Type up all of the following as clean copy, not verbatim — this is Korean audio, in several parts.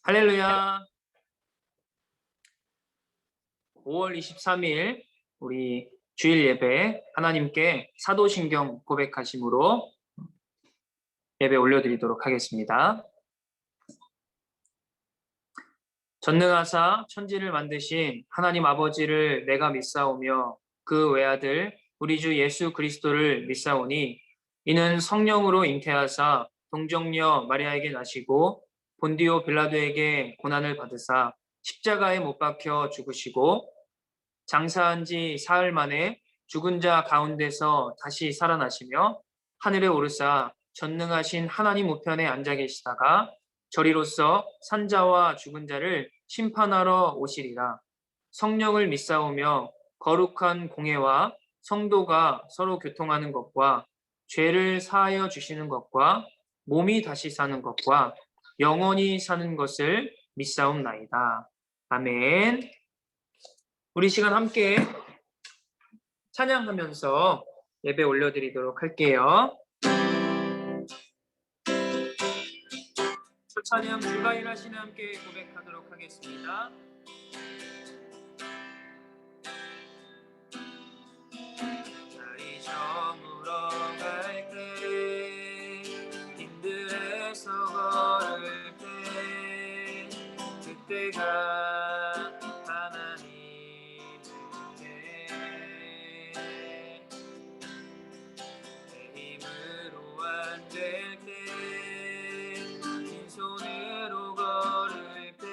할렐루야. 5월 23일 우리 주일 예배 하나님께 사도신경 고백하심으로 예배 올려드리도록 하겠습니다. 전능하사 천지를 만드신 하나님 아버지를 내가 믿사오며 그 외아들 우리 주 예수 그리스도를 믿사오니 이는 성령으로 잉태하사 동정녀 마리아에게 나시고 본디오 빌라도에게 고난을 받으사 십자가에 못 박혀 죽으시고 장사한 지 사흘 만에 죽은 자 가운데서 다시 살아나시며 하늘에 오르사 전능하신 하나님 우편에 앉아 계시다가 저리로서 산자와 죽은 자를 심판하러 오시리라. 성령을 믿사오며 거룩한 공회와 성도가 서로 교통하는 것과 죄를 사하여 주시는 것과 몸이 다시 사는 것과 영원히 사는 것을 믿사옵나이다. 아멘. 우리 시간 함께 찬양하면서 예배 올려드리도록 할게요. 첫 찬양 주가 일하시는 함께 고백하도록 하겠습니다. 날이 저물어 갈 때 힘들에서 걸을 때 그때가 하나님의 내 힘으로 안 될 때 빈손으로 걸을 때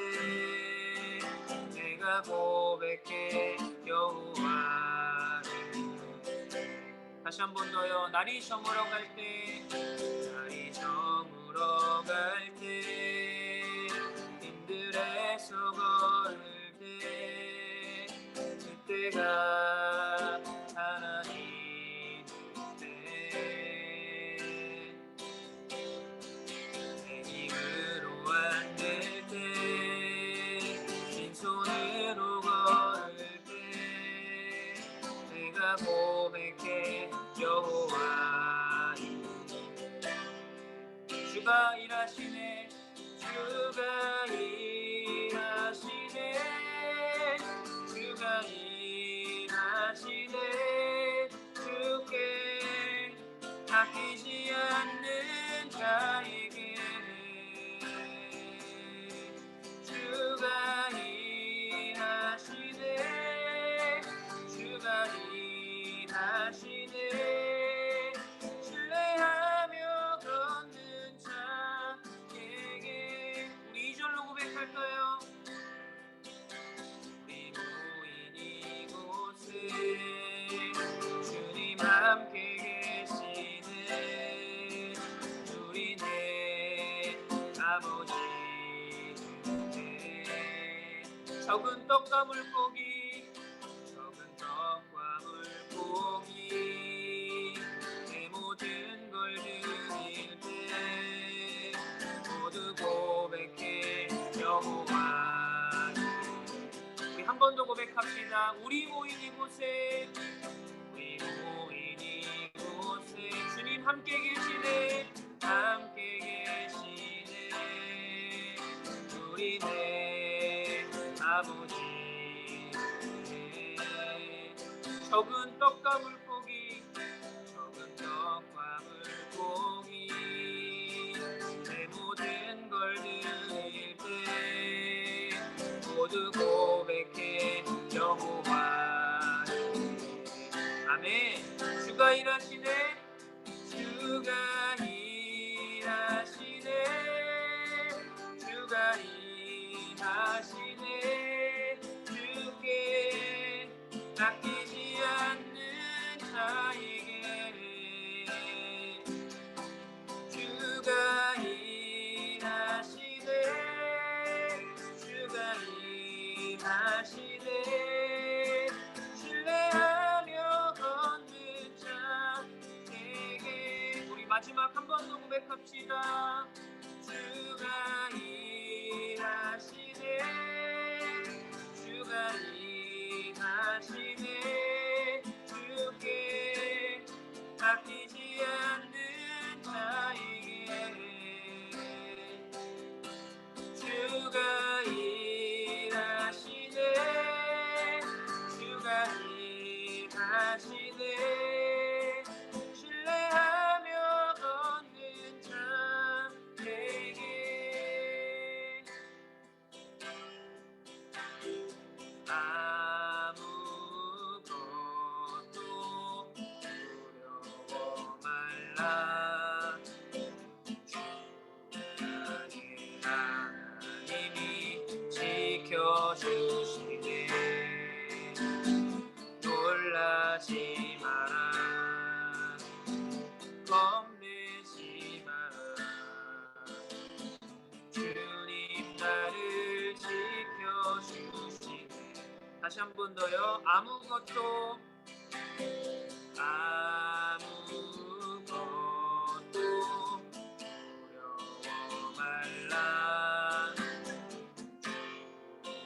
내가 고백해 여호와를. 다시 한 번 더요. 날이 저물어 갈 때 날이 저물어 갈 때 힘들에서 걸을 때 그때가 하나님 때 내 힘으로 안 될 때 빈손으로 걸을 때 내가 고백해 여호와 주가 일하시네 주가 일하시네 주가 일하시네 주께 아끼지 않는 자에게 주가 일하시네 주가 일하시네 신뢰하며 걷는 자에게 우리 2절로 고백할까요? 우리 모인 이곳에 주님 함께 계시네 우리 내 아버지네 적은 떡과 물고기 내 모든 걸 드릴 때 모두 고백해 여호와. 우리 한 번 더 고백합시다. 우리 모인 이곳에 주님 함께 계시네 아버지. 적은 떡과 물고기, 적은 떡과 물고기, 내 모든 걸 드릴 때 모두 고백해 여호와. 아멘. 주가 일하시네, 주가 일하시네, 주가 일하시네. 주께 낚이지 않는 자에게 주가 일하시네, 주가 일하시네. 신뢰하며 걷는 자에게. 우리 마지막 한 번 더 고백합시다. 주가 일하시네, 주가 일하시네. 주께 아끼지 않는 자에게 주가 일하시네, 주가 일하시네. 신뢰하며 걷는 자에게 아무것도 두려워 말라. 주의 하나님이 지켜주시네. 놀라지 마라, 겁내지 마라. 주님 나를 지켜주시네. 다시 한 번 더요. 아무것도 두려워 말라.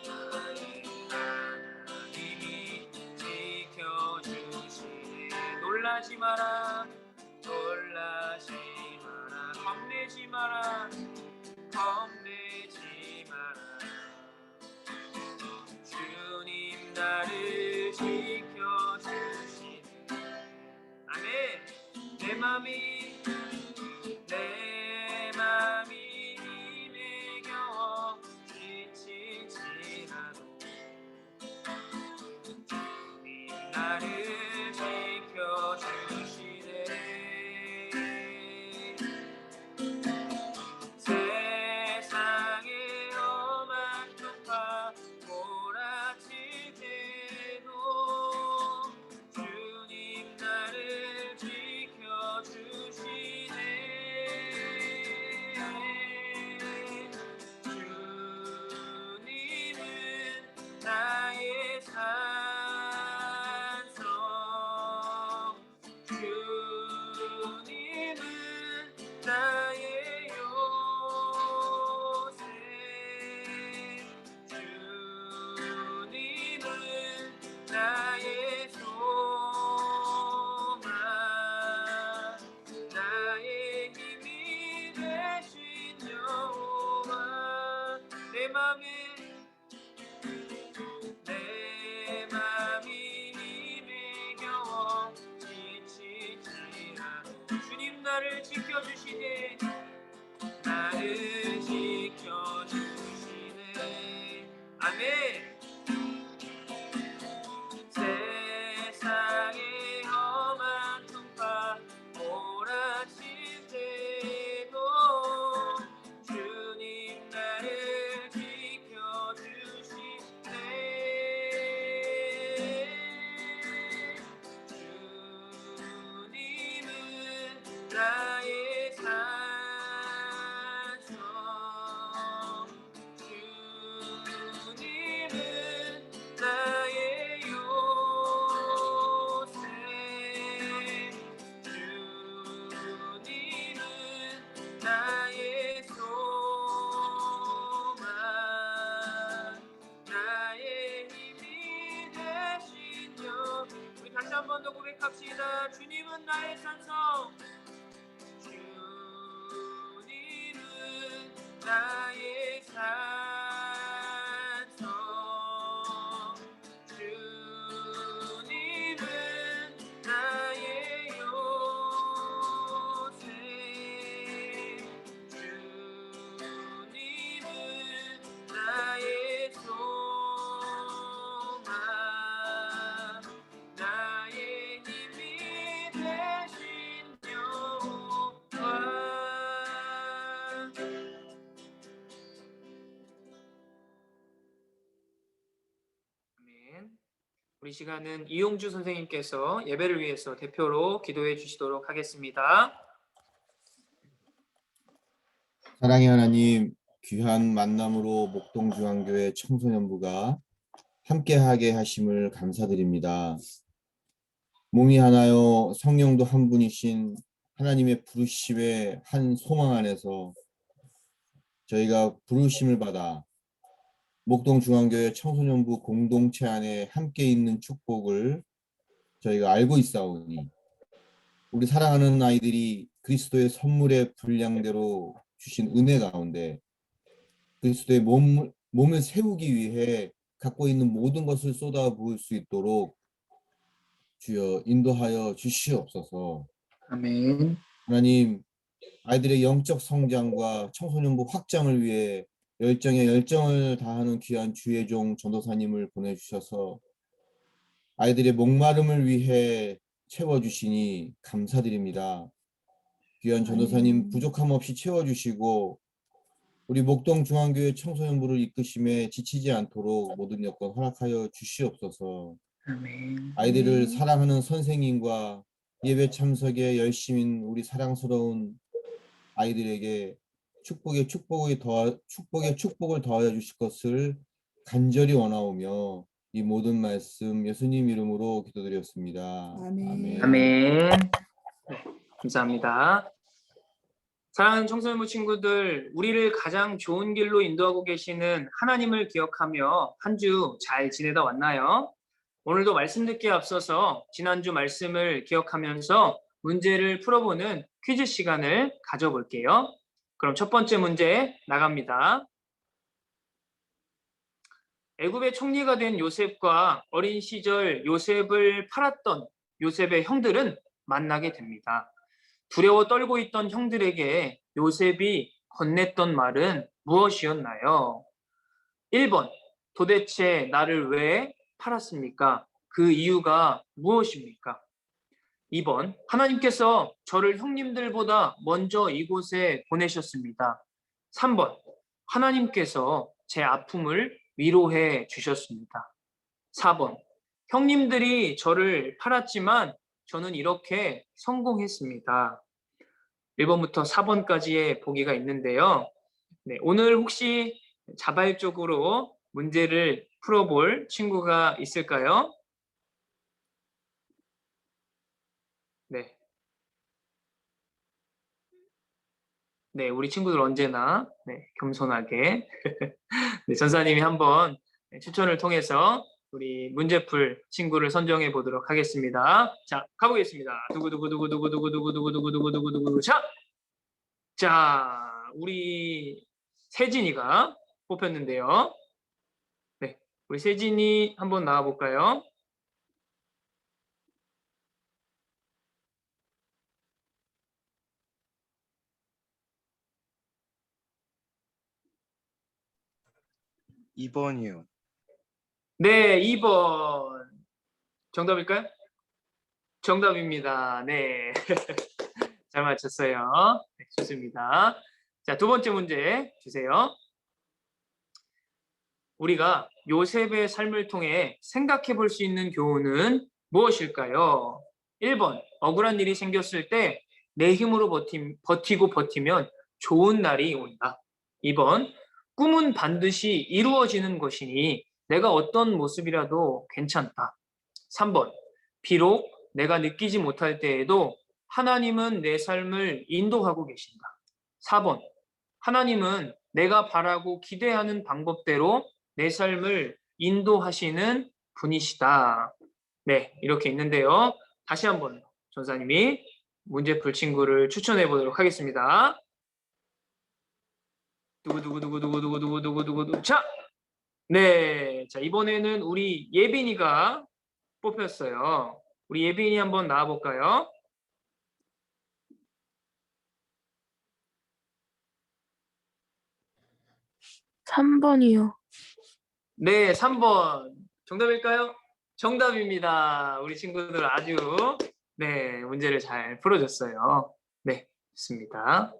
나의 하나님이 지켜주시네. 놀라지 마라, 놀라지 마라, 겁내지 마라, 겁내지 마라. 주님 나를 지켜주시네. 아멘. 내 맘이 힘에 겨워 지칠지라도 주님 나를 지켜주시네. 세상의 험한 쪽파 몰아칠 때도 주님 나를 지켜주시네. 주님은 나의 산성, 주님은 나의 요새, 주님은 나의 소망, 나의 힘이 되신 여호와. 내 맘이 힘에 겨워 지칠지라도 주님 나를 지켜주시네, 나를 지켜주시네. 아멘. 세상의 험한 풍파 몰아칠 때도 주님 나를 지켜주시네. 주님은 나의 산성, 주님은 나의 요새, 주님은 나의 소망, 나의 힘이 되신 여. 우리 다시 한 번 더 고백합시다. 주님은 나의 산성, 주님은 나의 산성, 우리 시간은 이용주 선생님께서 예배를 위해서 대표로 기도해 주시도록 하겠습니다. 사랑의 하나님, 귀한 만남으로 목동중앙교회 청소년부가 함께하게 하심을 감사드립니다. 몸이 하나요 성령도 한 분이신 하나님의 부르심의 한 소망 안에서 저희가 부르심을 받아 목동중앙교회 청소년부 공동체 안에 함께 있는 축복을 저희가 알고 있사오니 우리 사랑하는 아이들이 그리스도의 선물의 분량대로 주신 은혜 가운데 그리스도의 몸을 세우기 위해 갖고 있는 모든 것을 쏟아부을 수 있도록 주여 인도하여 주시옵소서. 아멘. 하나님, 아이들의 영적 성장과 청소년부 확장을 위해 열정에 열정을 다하는 귀한 주의 종 전도사님을 보내주셔서 아이들의 목마름을 위해 채워주시니 감사드립니다. 귀한 전도사님 부족함 없이 채워주시고 우리 목동중앙교회 청소년부를 이끄심에 지치지 않도록 모든 여건 허락하여 주시옵소서. 아멘. 아이들을 사랑하는 선생님과 예배 참석에 열심인 우리 사랑스러운 아이들에게 축복의 축복을 더하여 주실 것을 간절히 원하오며 이 모든 말씀 예수님 이름으로 기도드렸습니다. 아멘. 아멘. 네, 감사합니다. 사랑하는 청소년부 친구들, 우리를 가장 좋은 길로 인도하고 계시는 하나님을 기억하며 한 주 잘 지내다 왔나요? 오늘도 말씀 듣기에 앞서서 지난주 말씀을 기억하면서 문제를 풀어보는 퀴즈 시간을 가져볼게요. 그럼 첫 번째 문제 나갑니다. 애굽의 총리가 된 요셉과 어린 시절 요셉을 팔았던 요셉의 형들은 만나게 됩니다. 두려워 떨고 있던 형들에게 요셉이 건넸던 말은 무엇이었나요? 1번, 도대체 나를 왜 팔았습니까? 그 이유가 무엇입니까? 2번, 하나님께서 저를 형님들보다 먼저 이곳에 보내셨습니다. 3번, 하나님께서 제 아픔을 위로해 주셨습니다. 4번, 형님들이 저를 팔았지만 저는 이렇게 성공했습니다. 1번부터 4번까지의 보기가 있는데요. 네, 오늘 혹시 자발적으로 문제를 풀어볼 친구가 있을까요? 네. 네, 우리 친구들 언제나 겸손하게 네, 전사님이 한번 추천을 통해서 우리 문제풀 친구를 선정해 보도록 하겠습니다. 자, 가보겠습니다. 두구두구두구두구두구두구두구두구두구두구두구두구 자, 우리 세진이가 뽑혔는데요. 네, 우리 세진이 한번 나와 볼까요? (2번이요) 네, 2번. 정답일까요? 정답입니다. 네. 잘 맞췄어요. 네, 좋습니다. 자, 두 번째 문제 주세요. 우리가 요셉의 삶을 통해 생각해 볼 수 있는 교훈은 무엇일까요? 1번, 억울한 일이 생겼을 때 내 힘으로 버티고 버티면 좋은 날이 온다. 2번, 꿈은 반드시 이루어지는 것이니 내가 어떤 모습이라도 괜찮다. 3번, 비록 내가 느끼지 못할 때에도 하나님은 내 삶을 인도하고 계신다. 4번, 하나님은 내가 바라고 기대하는 방법대로 내 삶을 인도하시는 분이시다. 네, 이렇게 있는데요. 다시 한번 전사님이 문제풀 친구를 추천해 보도록 하겠습니다. 두구두구두구두구두구두구두구두구두구 자, 네, 자 이번에는 우리 예빈이가 뽑혔어요. 우리 예빈이 한번 나와 볼까요? (3번이요) 네, 3번. 정답일까요? 정답입니다. 우리 친구들 아주 네, 문제를 잘 풀어줬어요. 네, 좋습니다.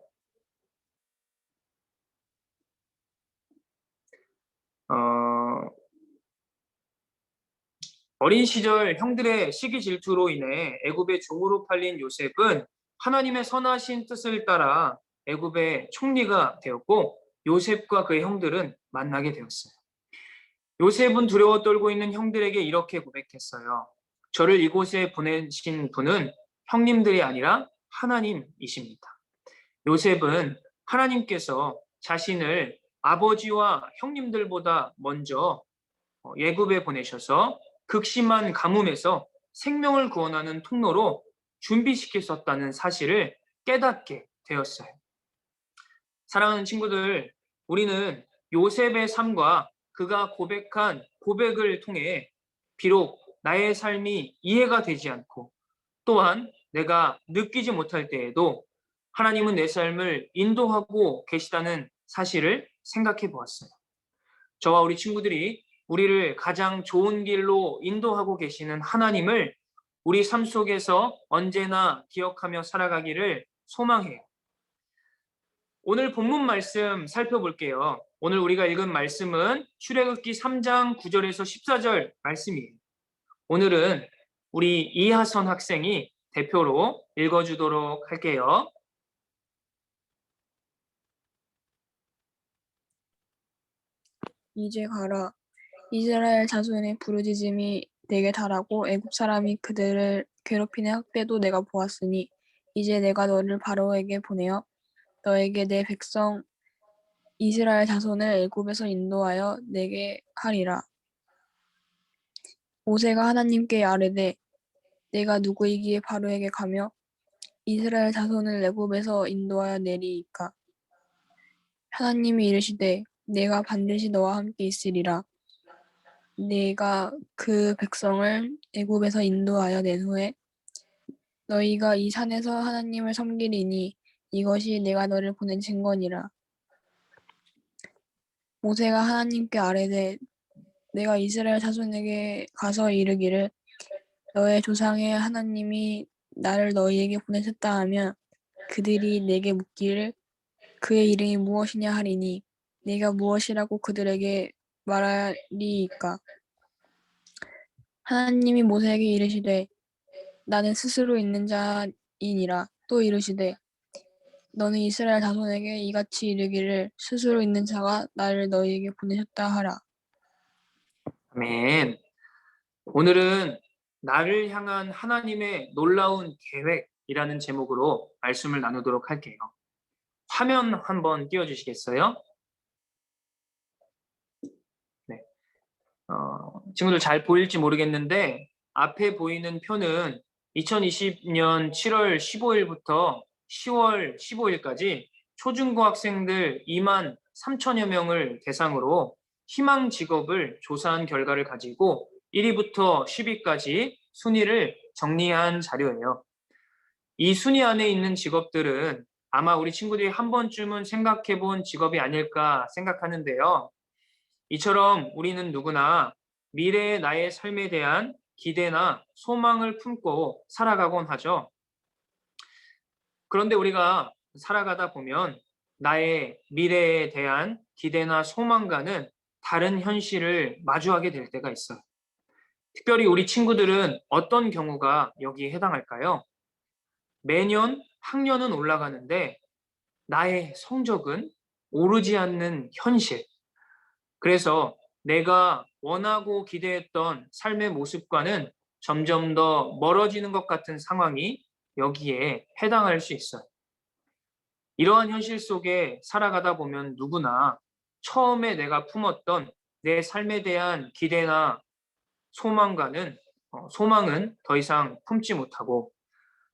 어린 시절 형들의 시기 질투로 인해 애굽의 종으로 팔린 요셉은 하나님의 선하신 뜻을 따라 애굽의 총리가 되었고 요셉과 그의 형들은 만나게 되었어요. 요셉은 두려워 떨고 있는 형들에게 이렇게 고백했어요. 저를 이곳에 보내신 분은 형님들이 아니라 하나님이십니다. 요셉은 하나님께서 자신을 아버지와 형님들보다 먼저 예굽에 보내셔서 극심한 가뭄에서 생명을 구원하는 통로로 준비시키셨다는 사실을 깨닫게 되었어요. 사랑하는 친구들, 우리는 요셉의 삶과 그가 고백한 고백을 통해 비록 나의 삶이 이해가 되지 않고 또한 내가 느끼지 못할 때에도 하나님은 내 삶을 인도하고 계시다는 사실을 생각해 보았어요. 저와 우리 친구들이 우리를 가장 좋은 길로 인도하고 계시는 하나님을 우리 삶 속에서 언제나 기억하며 살아가기를 소망해요. 오늘 본문 말씀 살펴볼게요. 오늘 우리가 읽은 말씀은 출애굽기 3장 9절에서 14절 말씀이에요. 오늘은 우리 이하선 학생이 대표로 읽어주도록 할게요. 이제 가라. 이스라엘 자손의 부르짖음이 내게 달하고 애굽 사람이 그들을 괴롭히는 학대도 내가 보았으니 이제 내가 너를 바로에게 보내어 너에게 내 백성 이스라엘 자손을 애굽에서 인도하여 내게 하리라. 모세가 하나님께 아뢰되 내가 누구이기에 바로에게 가며 이스라엘 자손을 애굽에서 인도하여 내리이까. 하나님이 이르시되 내가 반드시 너와 함께 있으리라. 내가 그 백성을 애굽에서 인도하여 낸 후에 너희가 이 산에서 하나님을 섬기리니 이것이 내가 너를 보낸 증거니라. 모세가 하나님께 아뢰되 내가 이스라엘 자손에게 가서 이르기를 너의 조상의 하나님이 나를 너희에게 보내셨다 하면 그들이 내게 묻기를 그의 이름이 무엇이냐 하리니 내가 무엇이라고 그들에게 말하리이까. 하나님이 모세에게 이르시되 나는 스스로 있는 자이니라. 또 이르시되 너는 이스라엘 자손에게 이같이 이르기를 스스로 있는 자가 나를 너희에게 보내셨다 하라. 아멘. 오늘은 나를 향한 하나님의 놀라운 계획이라는 제목으로 말씀을 나누도록 할게요. 화면 한번 띄워주시겠어요? 네. 친구들 잘 보일지 모르겠는데 앞에 보이는 표는 2020년 7월 15일부터 10월 15일까지 초중고 학생들 2만 3천여 명을 대상으로 희망 직업을 조사한 결과를 가지고 1위부터 10위까지 순위를 정리한 자료예요. 이 순위 안에 있는 직업들은 아마 우리 친구들이 한 번쯤은 생각해 본 직업이 아닐까 생각하는데요. 이처럼 우리는 누구나 미래의 나의 삶에 대한 기대나 소망을 품고 살아가곤 하죠. 그런데 우리가 살아가다 보면 나의 미래에 대한 기대나 소망과는 다른 현실을 마주하게 될 때가 있어요. 특별히 우리 친구들은 어떤 경우가 여기에 해당할까요? 매년 학년은 올라가는데 나의 성적은 오르지 않는 현실. 그래서 내가 원하고 기대했던 삶의 모습과는 점점 더 멀어지는 것 같은 상황이 여기에 해당할 수 있어요. 이러한 현실 속에 살아가다 보면 누구나 처음에 내가 품었던 내 삶에 대한 기대나 소망은 더 이상 품지 못하고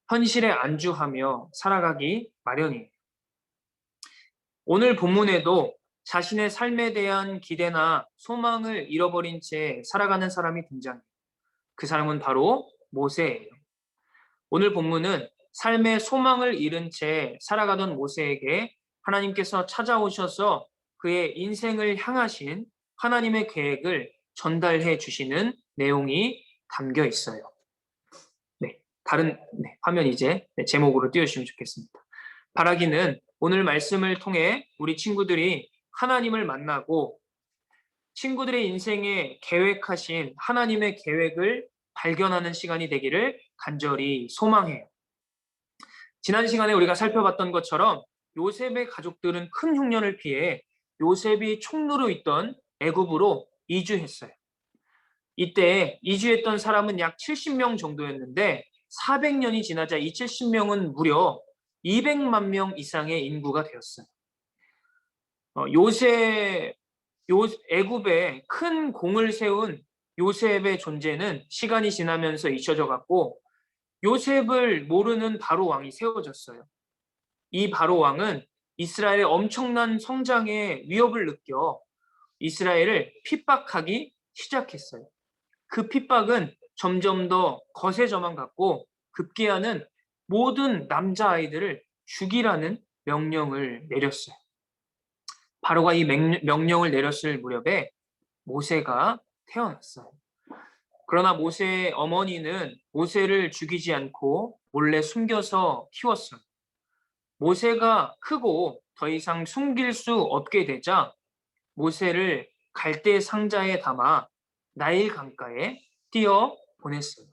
현실에 안주하며 살아가기 마련이에요. 오늘 본문에도 자신의 삶에 대한 기대나 소망을 잃어버린 채 살아가는 사람이 등장해요. 그 사람은 바로 모세예요. 오늘 본문은 삶의 소망을 잃은 채 살아가던 모세에게 하나님께서 찾아오셔서 그의 인생을 향하신 하나님의 계획을 전달해 주시는 내용이 담겨 있어요. 다른 화면 이제 제목으로 띄워주시면 좋겠습니다. 바라기는 오늘 말씀을 통해 우리 친구들이 하나님을 만나고 친구들의 인생에 계획하신 하나님의 계획을 발견하는 시간이 되기를 간절히 소망해요. 지난 시간에 우리가 살펴봤던 것처럼 요셉의 가족들은 큰 흉년을 피해 요셉이 총리로 있던 애굽으로 이주했어요. 이때 이주했던 사람은 약 70명 정도였는데 400년이 지나자 이 70명은 무려 200만 명 이상의 인구가 되었어요. 애굽에 큰 공을 세운 요셉의 존재는 시간이 지나면서 잊혀져 갔고 요셉을 모르는 바로 왕이 세워졌어요. 이 바로 왕은 이스라엘의 엄청난 성장에 위협을 느껴 이스라엘을 핍박하기 시작했어요. 그 핍박은 점점 더 거세져만 갔고 급기야는 모든 남자아이들을 죽이라는 명령을 내렸어요. 바로가 이 명령을 내렸을 무렵에 모세가 태어났어요. 그러나 모세의 어머니는 모세를 죽이지 않고 몰래 숨겨서 키웠어요. 모세가 크고 더 이상 숨길 수 없게 되자 모세를 갈대 상자에 담아 나일 강가에 띄어 보냈어요.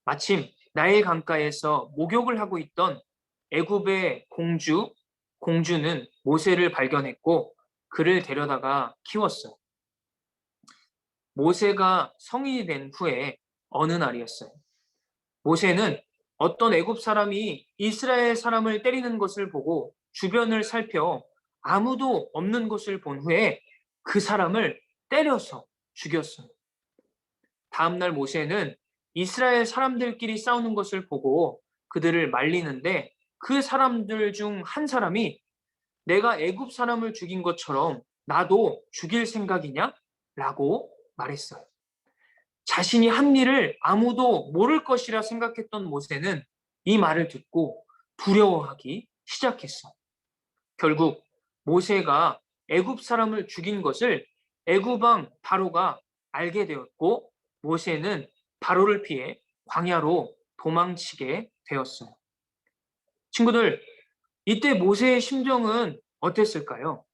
마침 나일 강가에서 목욕을 하고 있던 애굽의 공주는 모세를 발견했고 그를 데려다가 키웠어요. 모세가 성인이 된 후에 어느 날이었어요. 모세는 어떤 애굽 사람이 이스라엘 사람을 때리는 것을 보고 주변을 살펴 아무도 없는 것을 본 후에 그 사람을 때려서 죽였어요. 다음날 모세는 이스라엘 사람들끼리 싸우는 것을 보고 그들을 말리는데 그 사람들 중 한 사람이 내가 애굽 사람을 죽인 것처럼 나도 죽일 생각이냐? 라고 말했어요. 자신이 한 일을 아무도 모를 것이라 생각했던 모세는 이 말을 듣고 두려워하기 시작했어. 결국 모세가 애굽 사람을 죽인 것을 애굽 왕 바로가 알게 되었고 모세는 바로를 피해 광야로 도망치게 되었어요. 친구들, 이때 모세의 심정은 어땠을까요?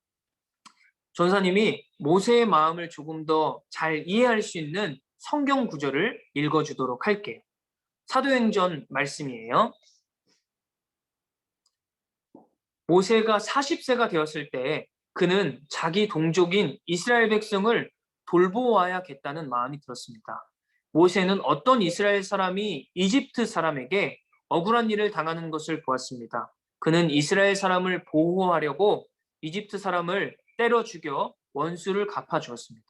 전사님이 모세의 마음을 조금 더 잘 이해할 수 있는 성경 구절을 읽어주도록 할게요. 사도행전 말씀이에요. 모세가 40세가 되었을 때 그는 자기 동족인 이스라엘 백성을 돌보아야겠다는 마음이 들었습니다. 모세는 어떤 이스라엘 사람이 이집트 사람에게 억울한 일을 당하는 것을 보았습니다. 그는 이스라엘 사람을 보호하려고 이집트 사람을 때려 죽여 원수를 갚아주었습니다.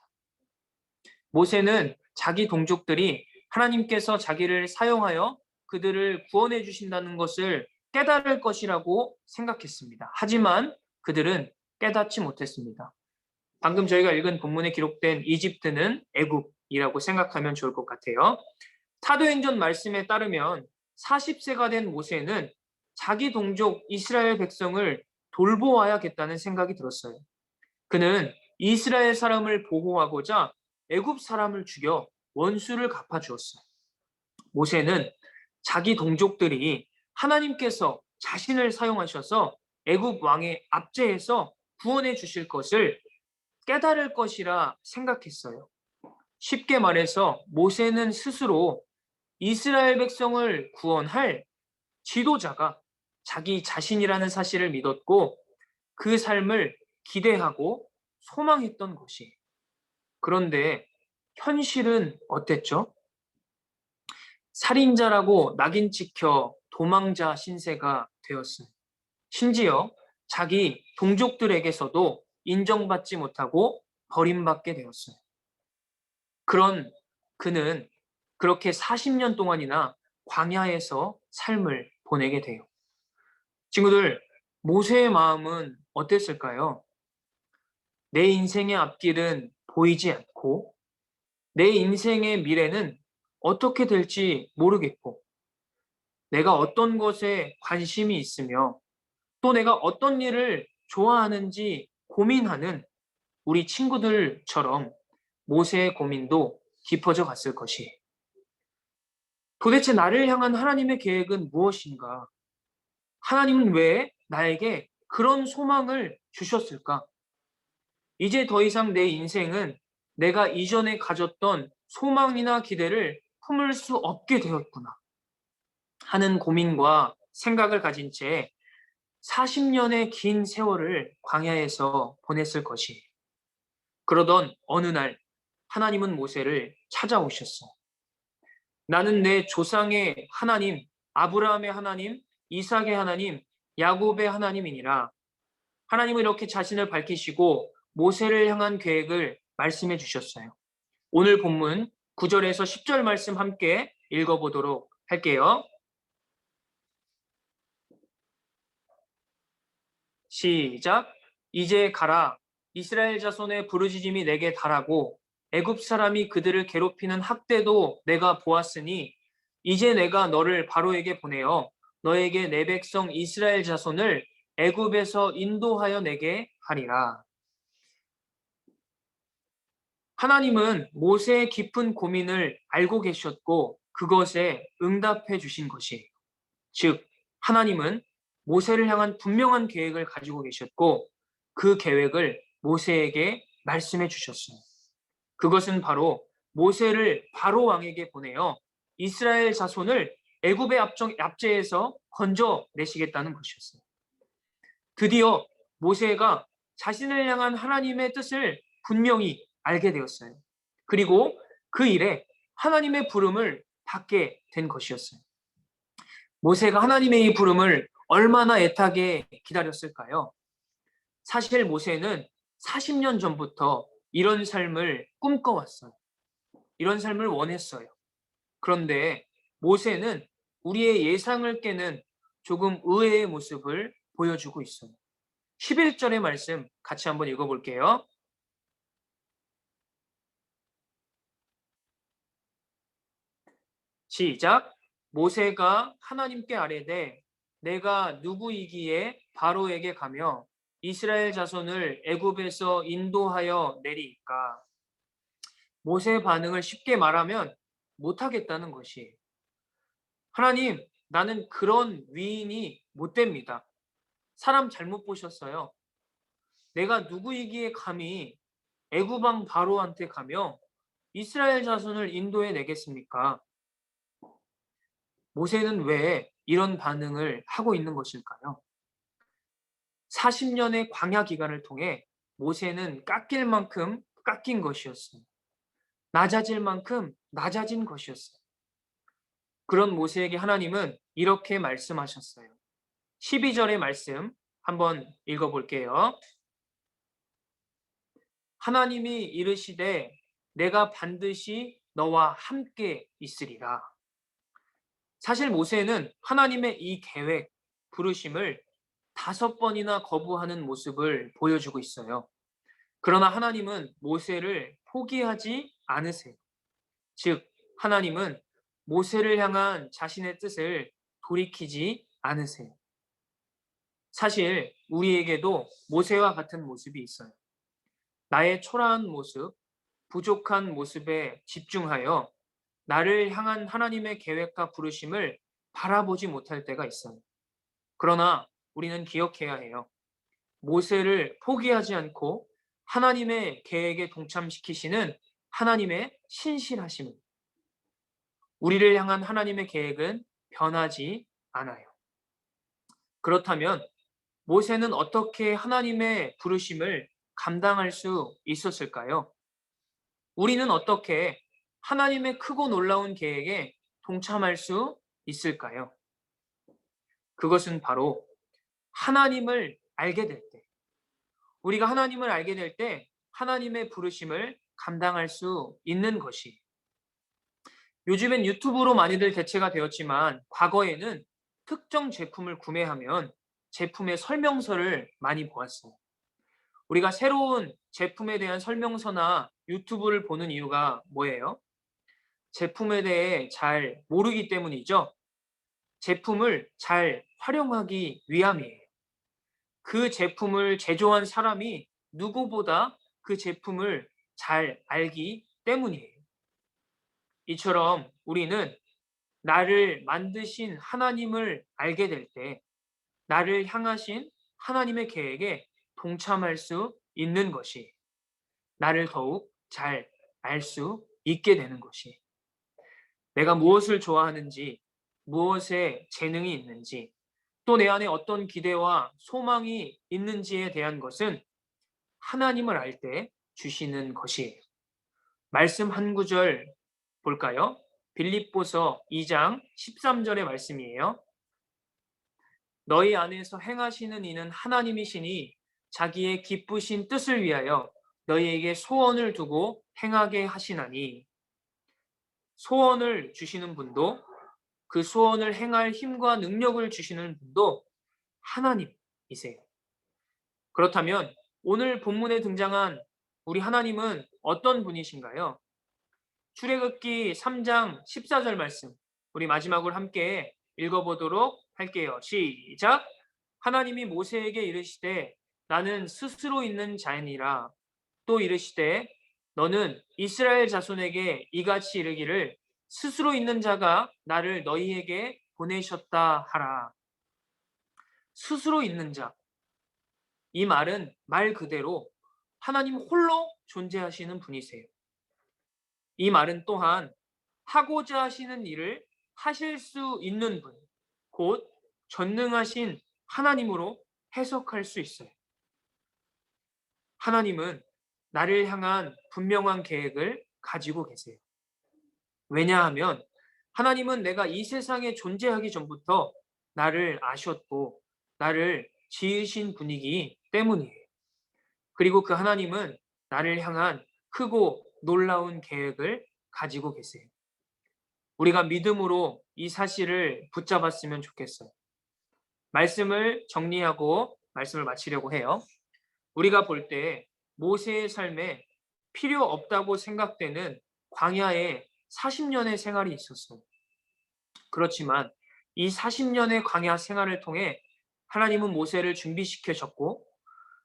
모세는 자기 동족들이 하나님께서 자기를 사용하여 그들을 구원해 주신다는 것을 깨달을 것이라고 생각했습니다. 하지만 그들은 깨닫지 못했습니다. 방금 저희가 읽은 본문에 기록된 이집트는 애굽이라고 생각하면 좋을 것 같아요. 사도행전 말씀에 따르면 40세가 된 모세는 자기 동족 이스라엘 백성을 돌보아야겠다는 생각이 들었어요. 그는 이스라엘 사람을 보호하고자 애굽 사람을 죽여 원수를 갚아주었어요. 모세는 자기 동족들이 하나님께서 자신을 사용하셔서 애굽 왕의 압제에서 구원해 주실 것을 깨달을 것이라 생각했어요. 쉽게 말해서 모세는 스스로 이스라엘 백성을 구원할 지도자가 자기 자신이라는 사실을 믿었고 그 삶을 기대하고 소망했던 것이. 그런데 현실은 어땠죠? 살인자라고 낙인 찍혀 도망자 신세가 되었어요. 심지어 자기 동족들에게서도 인정받지 못하고 버림받게 되었어요. 그는 그렇게 40년 동안이나 광야에서 삶을 보내게 돼요. 친구들, 모세의 마음은 어땠을까요? 내 인생의 앞길은 보이지 않고 내 인생의 미래는 어떻게 될지 모르겠고 내가 어떤 것에 관심이 있으며 또 내가 어떤 일을 좋아하는지 고민하는 우리 친구들처럼 모세의 고민도 깊어져 갔을 것이. 도대체 나를 향한 하나님의 계획은 무엇인가? 하나님은 왜 나에게 그런 소망을 주셨을까? 이제 더 이상 내 인생은 내가 이전에 가졌던 소망이나 기대를 품을 수 없게 되었구나 하는 고민과 생각을 가진 채 40년의 긴 세월을 광야에서 보냈을 것이에요. 그러던 어느 날 하나님은 모세를 찾아오셨어. 나는 내 조상의 하나님, 아브라함의 하나님, 이삭의 하나님, 야곱의 하나님이니라. 하나님은 이렇게 자신을 밝히시고 모세를 향한 계획을 말씀해 주셨어요. 오늘 본문 9절에서 10절 말씀 함께 읽어보도록 할게요. 시작. 이제 가라. 이스라엘 자손의 부르짖음이 내게 달하고 애굽 사람이 그들을 괴롭히는 학대도 내가 보았으니 이제 내가 너를 바로에게 보내어 너에게 내 백성 이스라엘 자손을 애굽에서 인도하여 내게 하리라. 하나님은 모세의 깊은 고민을 알고 계셨고 그것에 응답해 주신 것이에요. 즉, 하나님은 모세를 향한 분명한 계획을 가지고 계셨고 그 계획을 모세에게 말씀해 주셨어요. 그것은 바로 모세를 바로 왕에게 보내어 이스라엘 자손을 애굽의 압제에서 건져내시겠다는 것이었어요. 드디어 모세가 자신을 향한 하나님의 뜻을 분명히 알게 되었어요. 그리고 그 일에 하나님의 부름을 받게 된 것이었어요. 모세가 하나님의 이 부름을 얼마나 애타게 기다렸을까요? 사실 모세는 40년 전부터 이런 삶을 꿈꿔왔어요. 이런 삶을 원했어요. 그런데 모세는 우리의 예상을 깨는 조금 의외의 모습을 보여주고 있어요. 11절의 말씀 같이 한번 읽어볼게요. 시작. 모세가 하나님께 아뢰되 내가 누구이기에 바로에게 가며 이스라엘 자손을 애굽에서 인도하여 내리이까. 모세의 반응을 쉽게 말하면 못하겠다는 것이에요. 하나님, 나는 그런 위인이 못 됩니다. 사람 잘못 보셨어요. 내가 누구이기에 감히 애굽 왕 바로한테 가며 이스라엘 자손을 인도해 내겠습니까? 모세는 왜 이런 반응을 하고 있는 것일까요? 40년의 광야 기간을 통해 모세는 깎일 만큼 깎인 것이었어요. 낮아질 만큼 낮아진 것이었어요. 그런 모세에게 하나님은 이렇게 말씀하셨어요. 12절의 말씀 한번 읽어볼게요. 하나님이 이르시되 내가 반드시 너와 함께 있으리라. 사실 모세는 하나님의 이 계획, 부르심을 5번이나 거부하는 모습을 보여주고 있어요. 그러나 하나님은 모세를 포기하지 않으세요. 즉, 하나님은 모세를 향한 자신의 뜻을 돌이키지 않으세요. 사실 우리에게도 모세와 같은 모습이 있어요. 나의 초라한 모습, 부족한 모습에 집중하여 나를 향한 하나님의 계획과 부르심을 바라보지 못할 때가 있어요. 그러나 우리는 기억해야 해요. 모세를 포기하지 않고 하나님의 계획에 동참시키시는 하나님의 신실하심. 우리를 향한 하나님의 계획은 변하지 않아요. 그렇다면 모세는 어떻게 하나님의 부르심을 감당할 수 있었을까요? 우리는 어떻게 하나님의 크고 놀라운 계획에 동참할 수 있을까요? 그것은 바로 하나님을 알게 될 때, 우리가 하나님을 알게 될 때 하나님의 부르심을 감당할 수 있는 것이. 요즘엔 유튜브로 많이들 대체가 되었지만 과거에는 특정 제품을 구매하면 제품의 설명서를 많이 보았어요. 우리가 새로운 제품에 대한 설명서나 유튜브를 보는 이유가 뭐예요? 제품에 대해 잘 모르기 때문이죠. 제품을 잘 활용하기 위함이에요. 그 제품을 제조한 사람이 누구보다 그 제품을 잘 알기 때문이에요. 이처럼 우리는 나를 만드신 하나님을 알게 될 때 나를 향하신 하나님의 계획에 동참할 수 있는 것이 나를 더욱 잘 알 수 있게 되는 것이. 내가 무엇을 좋아하는지, 무엇에 재능이 있는지, 또 내 안에 어떤 기대와 소망이 있는지에 대한 것은 하나님을 알 때 주시는 것이에요. 말씀 한 구절 볼까요? 빌립보서 2장 13절의 말씀이에요. 너희 안에서 행하시는 이는 하나님이시니 자기의 기쁘신 뜻을 위하여 너희에게 소원을 두고 행하게 하시나니. 소원을 주시는 분도 그 소원을 행할 힘과 능력을 주시는 분도 하나님이세요. 그렇다면 오늘 본문에 등장한 우리 하나님은 어떤 분이신가요? 출애굽기 3장 14절 말씀, 우리 마지막으로 함께 읽어보도록 할게요. 시작! 하나님이 모세에게 이르시되 나는 스스로 있는 자이니라. 또 이르시되 너는 이스라엘 자손에게 이같이 이르기를 스스로 있는 자가 나를 너희에게 보내셨다 하라. 스스로 있는 자. 이 말은 말 그대로 하나님 홀로 존재하시는 분이세요. 이 말은 또한 하고자 하시는 일을 하실 수 있는 분, 곧 전능하신 하나님으로 해석할 수 있어요. 하나님은 나를 향한 분명한 계획을 가지고 계세요. 왜냐하면 하나님은 내가 이 세상에 존재하기 전부터 나를 아셨고 나를 지으신 분이기 때문이에요. 그리고 그 하나님은 나를 향한 크고 놀라운 계획을 가지고 계세요. 우리가 믿음으로 이 사실을 붙잡았으면 좋겠어요. 말씀을 정리하고 말씀을 마치려고 해요. 우리가 볼 때 모세의 삶에 필요 없다고 생각되는 광야에 40년의 생활이 있었어요. 그렇지만 이 40년의 광야 생활을 통해 하나님은 모세를 준비시켜줬고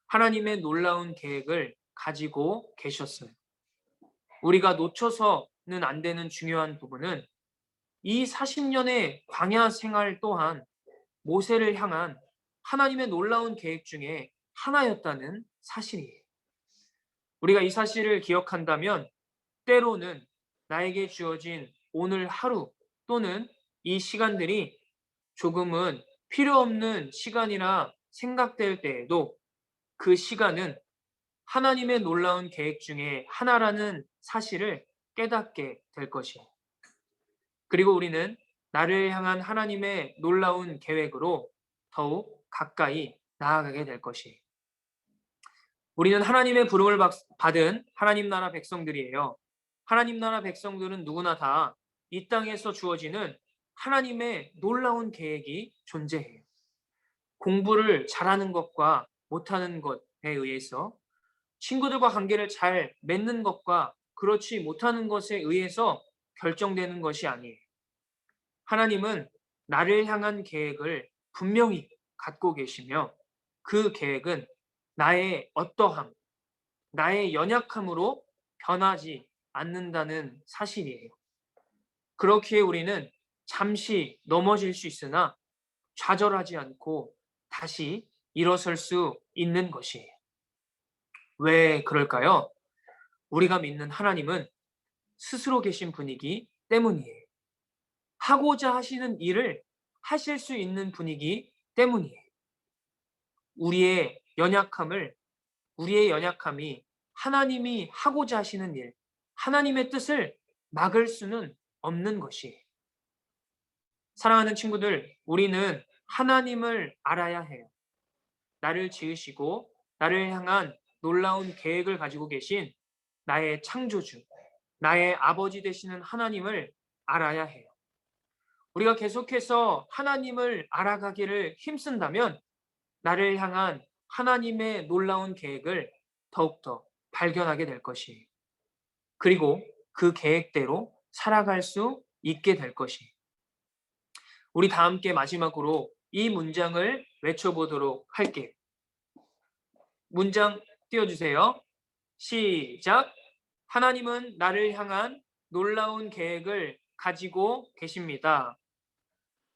하나님의 놀라운 계획을 가지고 계셨어요. 우리가 놓쳐서는 안 되는 중요한 부분은 이 40년의 광야 생활 또한 모세를 향한 하나님의 놀라운 계획 중에 하나였다는 사실이에요. 우리가 이 사실을 기억한다면 때로는 나에게 주어진 오늘 하루 또는 이 시간들이 조금은 필요 없는 시간이라 생각될 때에도 그 시간은 하나님의 놀라운 계획 중에 하나라는 사실을 깨닫게 될 것이에요. 그리고 우리는 나를 향한 하나님의 놀라운 계획으로 더욱 가까이 나아가게 될 것이에요. 우리는 하나님의 부름을 받은 하나님 나라 백성들이에요. 하나님 나라 백성들은 누구나 다 이 땅에서 주어지는 하나님의 놀라운 계획이 존재해요. 공부를 잘하는 것과 못하는 것에 의해서, 친구들과 관계를 잘 맺는 것과 그렇지 못하는 것에 의해서 결정되는 것이 아니에요. 하나님은 나를 향한 계획을 분명히 갖고 계시며 그 계획은 나의 어떠함, 나의 연약함으로 변하지 않는다는 사실이에요. 그렇기에 우리는 잠시 넘어질 수 있으나 좌절하지 않고 다시 일어설 수 있는 것이에요. 왜 그럴까요? 우리가 믿는 하나님은 스스로 계신 분이기 때문이에요. 하고자 하시는 일을 하실 수 있는 분이기 때문이에요. 우리의 연약함이 하나님이 하고자 하시는 일, 하나님의 뜻을 막을 수는 없는 것이에요. 사랑하는 친구들, 우리는 하나님을 알아야 해요. 나를 지으시고 나를 향한 놀라운 계획을 가지고 계신 나의 창조주, 나의 아버지 되시는 하나님을 알아야 해요. 우리가 계속해서 하나님을 알아가기를 힘쓴다면 나를 향한 하나님의 놀라운 계획을 더욱더 발견하게 될 것이에요. 그리고 그 계획대로 살아갈 수 있게 될 것이에요. 우리 다 함께 마지막으로 이 문장을 외쳐보도록 할게요. 문장 띄워주세요. 시작. 하나님은 나를 향한 놀라운 계획을 가지고 계십니다.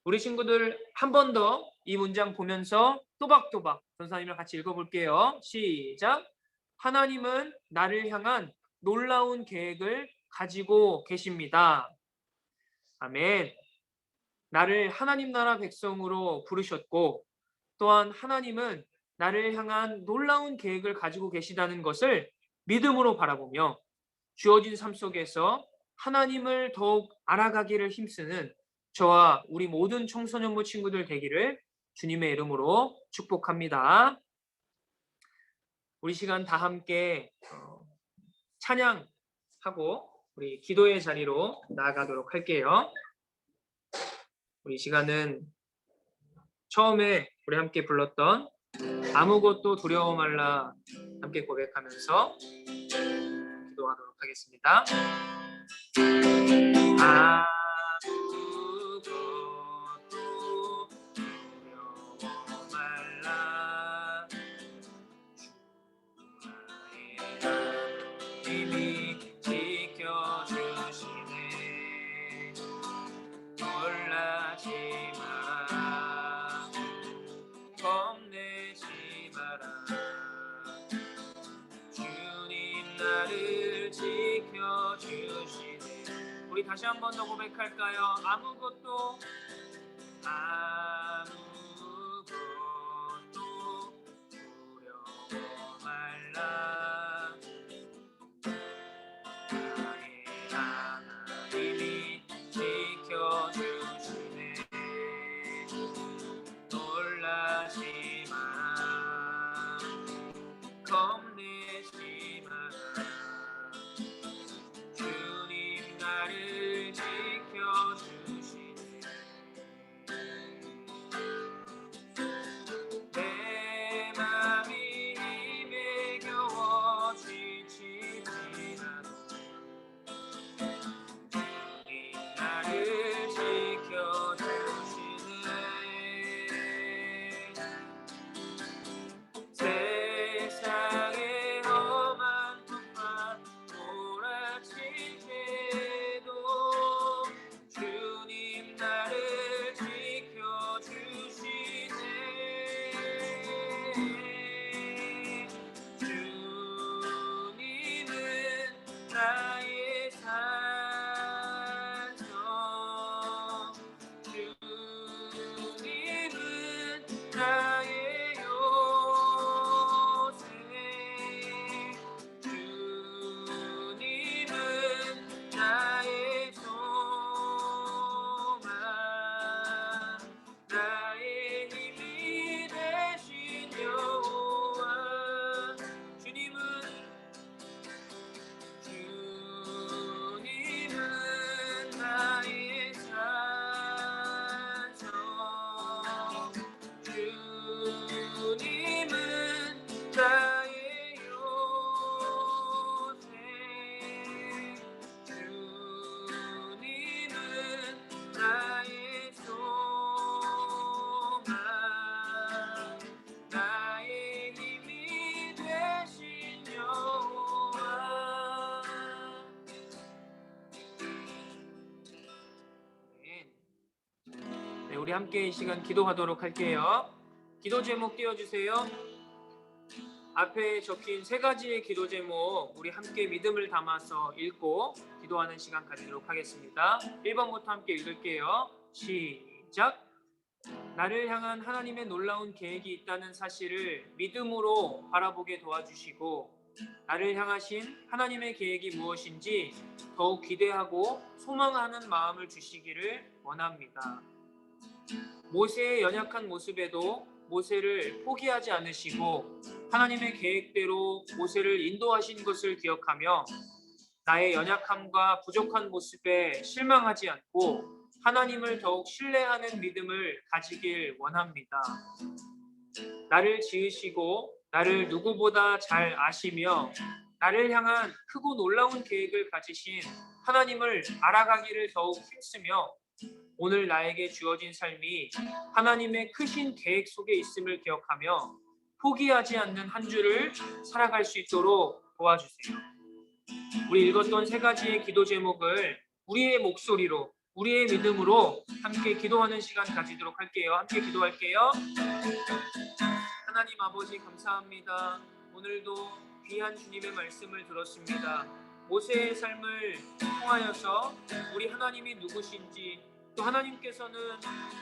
우리 친구들 한 번 더 이 문장 보면서 또박또박 전사님이랑 같이 읽어볼게요. 시작. 하나님은 나를 향한 놀라운 계획을 가지고 계십니다. 아멘. 나를 하나님 나라 백성으로 부르셨고 또한 하나님은 나를 향한 놀라운 계획을 가지고 계시다는 것을 믿음으로 바라보며 주어진 삶 속에서 하나님을 더욱 알아가기를 힘쓰는 저와 우리 모든 청소년부 친구들 되기를 주님의 이름으로 축복합니다. 우리 시간 다 함께 찬양하고 우리 기도의 자리로 나아가도록 할게요. 우리 시간은 처음에 우리 함께 불렀던 아무것도 두려워 말라 함께 고백하면서 기도하도록 하겠습니다. 아무것도 두려워 말라 주의 힘이 지켜주시네 놀라지 마라 겁내지 마라 주님 나를 지켜주시네. 우리 다시 한 번 더 고백할까요? 아무것도 두려워 말라 나의 하나님이 지켜주시네 놀라지 마라 겁내지 마라 주님 나를 지켜주시네 내 맘이 힘에 겨워 지치지만 주님 나를 지켜주시네 세상의 험한 풍파 몰아칠 때도 주님 나를 지켜주시네 주님은 나의 산성 주님은 나의 요새 주님은 나의 소망 나의 힘이 되신 여호와 주님은 나의 산성 주님은 나의 요새 주님은 나의 소망 나의 힘이 되신 여호와 네, 우리 함께 이 시간 기도하도록 할게요. 기도 제목 띄워주세요. 앞에 적힌 세 가지의 기도 제목 우리 함께 믿음을 담아서 읽고 기도하는 시간 가지도록 하겠습니다. 1번부터 함께 읽을게요. 시작. 나를 향한 하나님의 놀라운 계획이 있다는 사실을 믿음으로 바라보게 도와주시고 나를 향하신 하나님의 계획이 무엇인지 더욱 기대하고 소망하는 마음을 주시기를 원합니다. 모세의 연약한 모습에도 모세를 포기하지 않으시고 하나님의 계획대로 모세를 인도하신 것을 기억하며 나의 연약함과 부족한 모습에 실망하지 않고 하나님을 더욱 신뢰하는 믿음을 가지길 원합니다. 나를 지으시고 나를 누구보다 잘 아시며 나를 향한 크고 놀라운 계획을 가지신 하나님을 알아가기를 더욱 힘쓰며 오늘 나에게 주어진 삶이 하나님의 크신 계획 속에 있음을 기억하며 포기하지 않는 한 주를 살아갈 수 있도록 도와주세요. 우리 읽었던 세 가지의 기도 제목을 우리의 목소리로 우리의 믿음으로 함께 기도하는 시간 가지도록 할게요. 함께 기도할게요. 하나님 아버지 감사합니다. 오늘도 귀한 주님의 말씀을 들었습니다. 모세의 삶을 통하여서 우리 하나님이 누구신지, 또 하나님께서는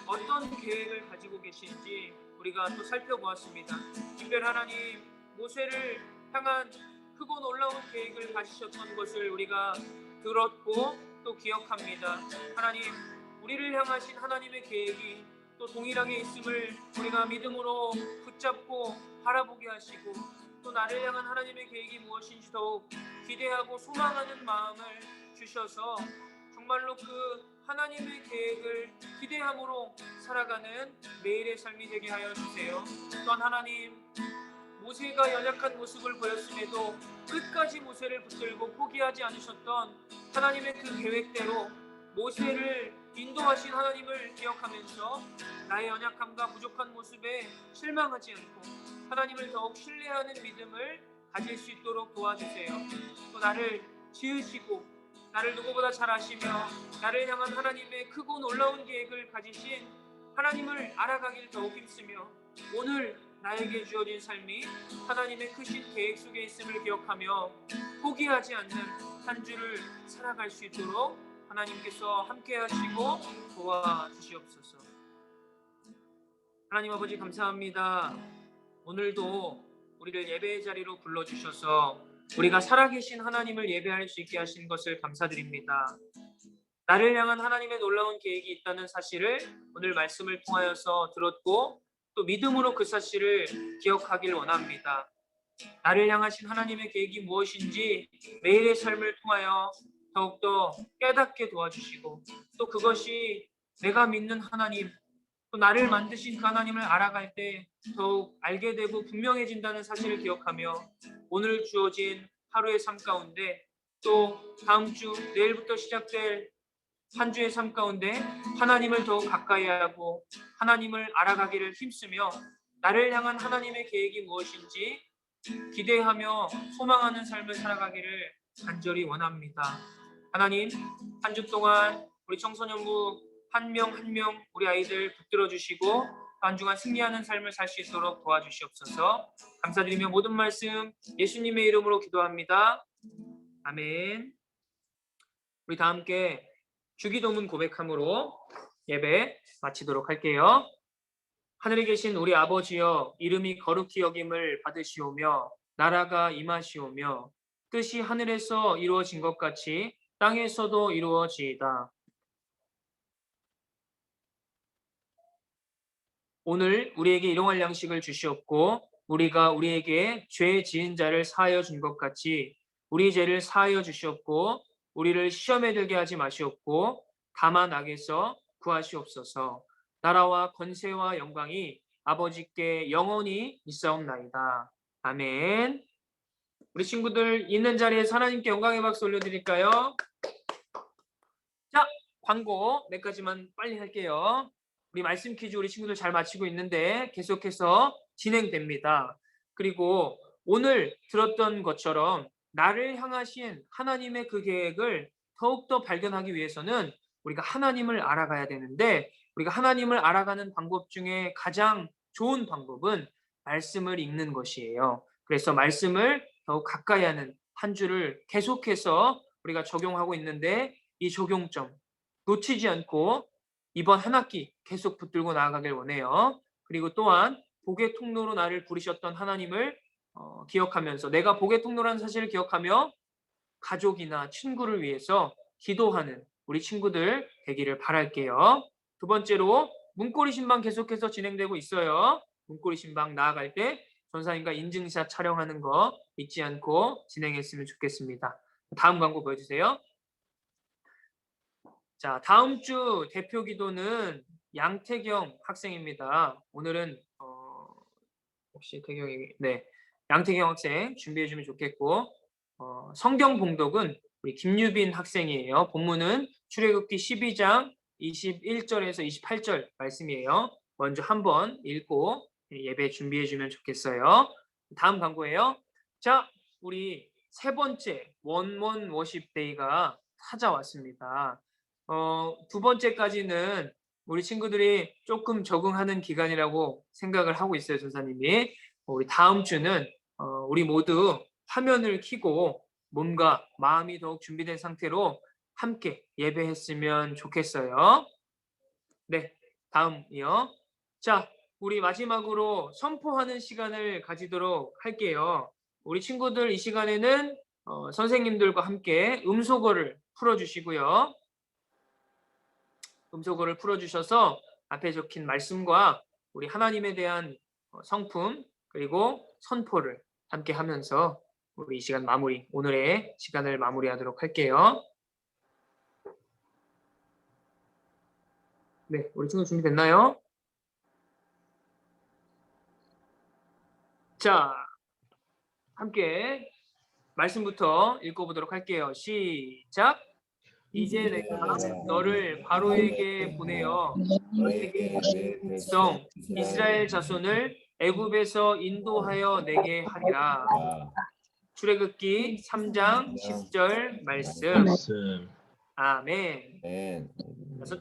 어떤 계획을 가지고 계신지 우리가 또 살펴보았습니다. 특별 하나님, 모세를 향한 크고 놀라운 계획을 가지셨던 것을 우리가 들었고 또 기억합니다. 하나님, 우리를 향하신 하나님의 계획이 또 동일하게 있음을 우리가 믿음으로 붙잡고 바라보게 하시고, 또 나를 향한 하나님의 계획이 무엇인지 더욱 기대하고 소망하는 마음을 주셔서 정말로 그 하나님의 계획을 기대함으로 살아가는 매일의 삶이 되게 하여 주세요. 또한 하나님, 모세가 연약한 모습을 보였음에도 끝까지 모세를 붙들고 포기하지 않으셨던 하나님의 그 계획대로 모세를 인도하신 하나님을 기억하면서 나의 연약함과 부족한 모습에 실망하지 않고 하나님을 더욱 신뢰하는 믿음을 가질 수 있도록 도와주세요. 또 나를 지으시고 나를 누구보다 잘 아시며 나를 향한 하나님의 크고 놀라운 계획을 가지신 하나님을 알아가길 더욱 힘쓰며 오늘 나에게 주어진 삶이 하나님의 크신 계획 속에 있음을 기억하며 포기하지 않는 한 주를 살아갈 수 있도록 하나님께서 함께 하시고 도와주시옵소서. 하나님 아버지, 감사합니다. 오늘도 우리를 예배의 자리로 불러주셔서 우리가 살아계신 하나님을 예배할 수 있게 하신 것을 감사드립니다. 나를 향한 하나님의 놀라운 계획이 있다는 사실을 오늘 말씀을 통하여서 들었고 또 믿음으로 그 사실을 기억하길 원합니다. 나를 향하신 하나님의 계획이 무엇인지 매일의 삶을 통하여 더욱더 깨닫게 도와주시고, 또 그것이 내가 믿는 하나님, 또 나를 만드신 그 하나님을 알아갈 때 더욱 알게 되고 분명해진다는 사실을 기억하며 오늘 주어진 하루의 삶 가운데 또 다음 주 내일부터 시작될 한 주의 삶 가운데 하나님을 더욱 가까이 하고 하나님을 알아가기를 힘쓰며 나를 향한 하나님의 계획이 무엇인지 기대하며 소망하는 삶을 살아가기를 간절히 원합니다. 하나님, 한 주 동안 우리 청소년부 한 명 한 명 우리 아이들 붙들어 주시고 한 주간 승리하는 삶을 살 수 있도록 도와주시옵소서. 감사드리며 모든 말씀 예수님의 이름으로 기도합니다. 아멘. 우리 다 함께 주기도문 고백함으로 예배 마치도록 할게요. 하늘에 계신 우리 아버지여, 이름이 거룩히 여김을 받으시오며 나라가 임하시오며 뜻이 하늘에서 이루어진 것 같이 땅에서도 이루어지이다. 오늘 우리에게 일용할 양식을 주시옵고 우리가 우리에게 죄 지은 자를 사하여 준 것 같이 우리 죄를 사하여 주시옵고 우리를 시험에 들게 하지 마시옵고 다만 악에서 구하시옵소서. 나라와 권세와 영광이 아버지께 영원히 있사옵나이다. 아멘. 우리 친구들 있는 자리에서 하나님께 영광의 박수 올려드릴까요? 자, 광고 몇 가지만 빨리 할게요. 우리 말씀 퀴즈 우리 친구들 잘 맞히고 있는데 계속해서 진행됩니다. 그리고 오늘 들었던 것처럼 나를 향하신 하나님의 그 계획을 더욱더 발견하기 위해서는 우리가 하나님을 알아가야 되는데, 우리가 하나님을 알아가는 방법 중에 가장 좋은 방법은 말씀을 읽는 것이에요. 그래서 말씀을 더욱 가까이 하는 한 주를 계속해서 우리가 적용하고 있는데, 이 적용점 놓치지 않고 이번 한 학기 계속 붙들고 나아가길 원해요. 그리고 또한 복의 통로로 나를 부르셨던 하나님을 기억하면서 내가 복의 통로라는 사실을 기억하며 가족이나 친구를 위해서 기도하는 우리 친구들 되기를 바랄게요. 두 번째로 문고리 신방 계속해서 진행되고 있어요. 문고리 신방 나아갈 때 전사님과 인증샷 촬영하는 거 잊지 않고 진행했으면 좋겠습니다. 다음 광고 보여주세요. 자, 다음 주 대표 기도는 양태경 학생입니다. 오늘은 혹시 태경이 양태경 학생 준비해 주면 좋겠고, 성경 봉독은 우리 김유빈 학생이에요. 본문은 출애굽기 12장 21절에서 28절 말씀이에요. 먼저 한번 읽고 예배 준비해 주면 좋겠어요. 다음 광고예요. 자, 우리 세 번째 원원 워십 데이가 찾아왔습니다. 두 번째까지는 우리 친구들이 조금 적응하는 기간이라고 생각을 하고 있어요, 전사님이. 우리 다음 주는 우리 모두 화면을 켜고 몸과 마음이 더욱 준비된 상태로 함께 예배했으면 좋겠어요. 네, 다음이요. 자, 우리 마지막으로 선포하는 시간을 가지도록 할게요. 우리 친구들 이 시간에는 선생님들과 함께 음소거를 풀어주시고요. 음소거를 풀어주셔서 앞에 적힌 말씀과 우리 하나님에 대한 성품 그리고 선포를 함께 하면서 우리 이 시간 오늘의 시간을 마무리하도록 할게요. 네, 우리 친구 준비됐나요? 자, 함께 말씀부터 읽어보도록 할게요. 시작. 이제 내가 너를 바로에게 보내어 너에게 내 백성 이스라엘 자손을 애굽에서 인도하여 내게 하리라. 출애굽기 3장 10절 말씀. 아멘.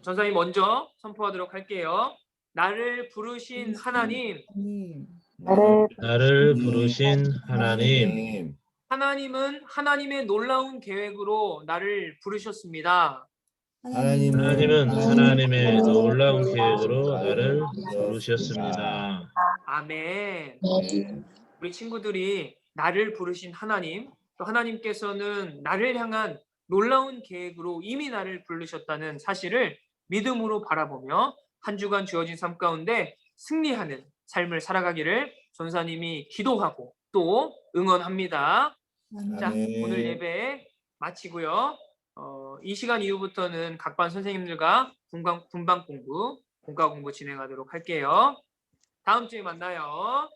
전사님 먼저 선포하도록 할게요. 나를 부르신 하나님. 나를 부르신 하나님. 하나님은 하나님의 놀라운 계획으로 나를 부르셨습니다. 하나님은 하나님의 놀라운 계획으로 나를 부르셨습니다. 아멘. 우리 친구들이 나를 부르신 하나님, 또 하나님께서는 나를 향한 놀라운 계획으로 이미 나를 부르셨다는 사실을 믿음으로 바라보며 한 주간 주어진 삶 가운데 승리하는 삶을 살아가기를 전사님이 기도하고 또 응원합니다. 자, 오늘 예배 마치고요. 이 시간 이후부터는 각반 선생님들과 분방 공부, 공과 공부 진행하도록 할게요. 다음 주에 만나요.